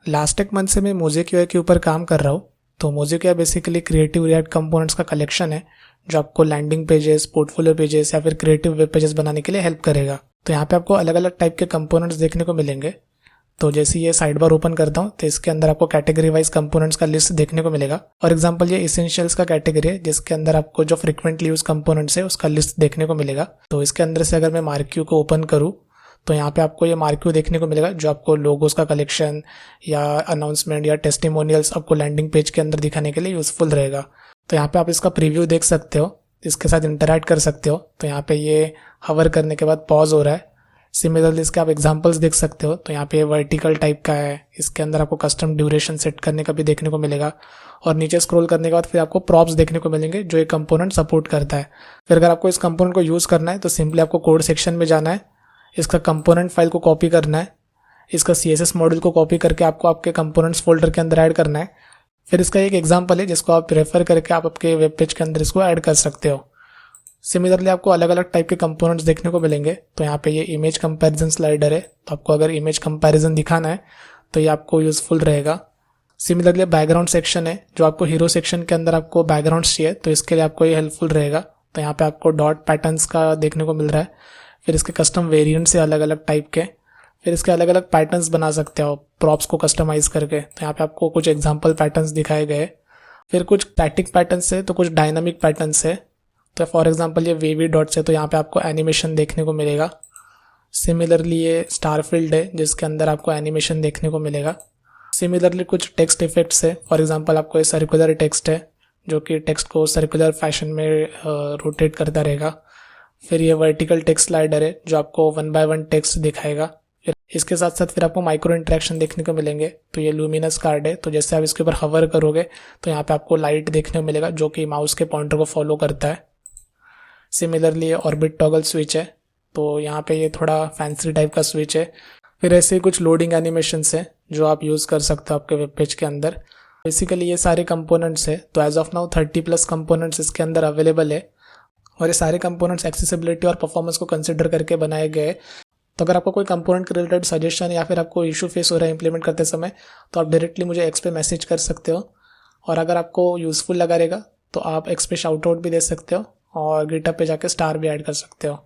Last एक month से मैं मोज़ेक के ऊपर काम कर रहा हूँ। तो mosaic basically creative react components का कलेक्शन है जो आपको लैंडिंग पेजेस, पोर्टफोलियो पेजेस या फिर क्रिएटिव वेब पेजेस बनाने के लिए हेल्प करेगा। तो यहाँ पे आपको अलग अलग टाइप के कंपोनेंट्स देखने को मिलेंगे। तो जैसे ये साइड बार ओपन करता हूँ तो इसके अंदर आपको कैटेगरी वाइज कंपोनेंट्स का लिस्ट देखने को मिलेगा। फॉर एग्जांपल ये इसेंशियल्स का कैटेगरी है जिसके अंदर आपको जो फ्रीक्वेंटली यूज कंपोनेंट्स है उसका लिस्ट देखने को मिलेगा। तो इसके अंदर से अगर मैं मार्क्यू को ओपन करूँ तो यहाँ पे आपको ये मार्क्यू देखने को मिलेगा जो आपको लोगोस का कलेक्शन या अनाउंसमेंट या टेस्टिमोनियल्स आपको लैंडिंग पेज के अंदर दिखाने के लिए यूजफुल रहेगा। तो यहाँ पे आप इसका प्रीव्यू देख सकते हो, इसके साथ इंटरैक्ट कर सकते हो। तो यहाँ पे ये हवर करने के बाद पॉज हो रहा है। सिमिलरली इसके आप एग्जांपल्स देख सकते हो। तो यहाँ पे वर्टिकल टाइप का है, इसके अंदर आपको कस्टम ड्यूरेशन सेट करने का भी देखने को मिलेगा। और नीचे स्क्रॉल करने के बाद फिर आपको प्रॉप्स देखने को मिलेंगे जो एक कंपोनेंट सपोर्ट करता है। फिर अगर आपको इस कंपोनेंट को यूज़ करना है तो सिंपली आपको कोड सेक्शन में जाना है, इसका कंपोनेंट फाइल को कॉपी करना है, इसका CSS मॉड्यूल को कॉपी करके आपको आपके कंपोनेंट्स फोल्डर के अंदर ऐड करना है। फिर इसका एक एग्जांपल है जिसको आप रेफर करके आप आपके वेब पेज के अंदर इसको ऐड कर सकते हो। सिमिलरली आपको अलग अलग टाइप के कंपोनेंट्स देखने को मिलेंगे। तो यहाँ पे ये इमेज कंपैरिजन स्लाइडर है, तो आपको अगर इमेज कंपैरिजन दिखाना है तो ये आपको यूजफुल रहेगा। सिमिलरली बैकग्राउंड सेक्शन है, जो आपको हीरो सेक्शन के अंदर आपको बैकग्राउंड्स चाहिए तो इसके लिए आपको ये हेल्पफुल रहेगा। तो यहाँ पे आपको डॉट पैटर्न्स का देखने को मिल रहा है। फिर इसके कस्टम वेरिएंट से अलग अलग टाइप के, फिर इसके अलग अलग पैटर्न्स बना सकते हो प्रॉप्स को कस्टमाइज करके। तो यहाँ पे आपको कुछ एग्जाम्पल पैटर्न्स दिखाए गए। फिर कुछ स्टैटिक पैटर्न्स है तो कुछ डायनामिक पैटर्न्स है। तो फॉर एग्जांपल ये वेवी डॉट्स है तो यहाँ पे आपको एनिमेशन देखने को मिलेगा। सिमिलरली ये स्टार फील्ड है जिसके अंदर आपको एनिमेशन देखने को मिलेगा। सिमिलरली कुछ टेक्स्ट इफेक्ट्स है, फॉर एग्जांपल आपको ये सर्कुलर टेक्स्ट है जो कि टेक्स्ट को सर्कुलर फैशन में रोटेट करता रहेगा। फिर ये वर्टिकल टेक्स्ट स्लाइडर है जो आपको 1 by 1 टेक्स्ट दिखाएगा। फिर इसके साथ साथ फिर आपको माइक्रो इंटरेक्शन देखने को मिलेंगे। तो ये लूमिनस कार्ड है, तो जैसे आप इसके ऊपर हवर करोगे तो यहाँ पे आपको लाइट देखने को मिलेगा जो कि माउस के पॉइंटर को फॉलो करता है। सिमिलरली ये ऑर्बिट टॉगल स्विच है, तो यहाँ पे ये थोड़ा फैंसी टाइप का स्विच है। फिर ऐसे कुछ लोडिंग एनिमेशंस है जो आप यूज़ कर सकते हो आपके वेब पेज के अंदर। बेसिकली ये सारे कंपोनेंट्स है। तो एज ऑफ नाउ 30+ कंपोनेंट्स इसके अंदर अवेलेबल है और ये सारे कंपोनेंट्स एक्सेसिबिलिटी और परफॉर्मेंस को कंसिडर करके बनाए गए। तो अगर आपको कोई कंपोनेंट के रिलेटेड सजेशन या फिर आपको इशू फेस हो रहा है इंप्लीमेंट करते समय तो आप डायरेक्टली मुझे एक्स पे मैसेज कर सकते हो। और अगर आपको यूज़फुल लगा रहेगा तो आप एक्स पे शाउट आउट भी दे सकते हो और गिटहब पे जाके स्टार भी ऐड कर सकते हो।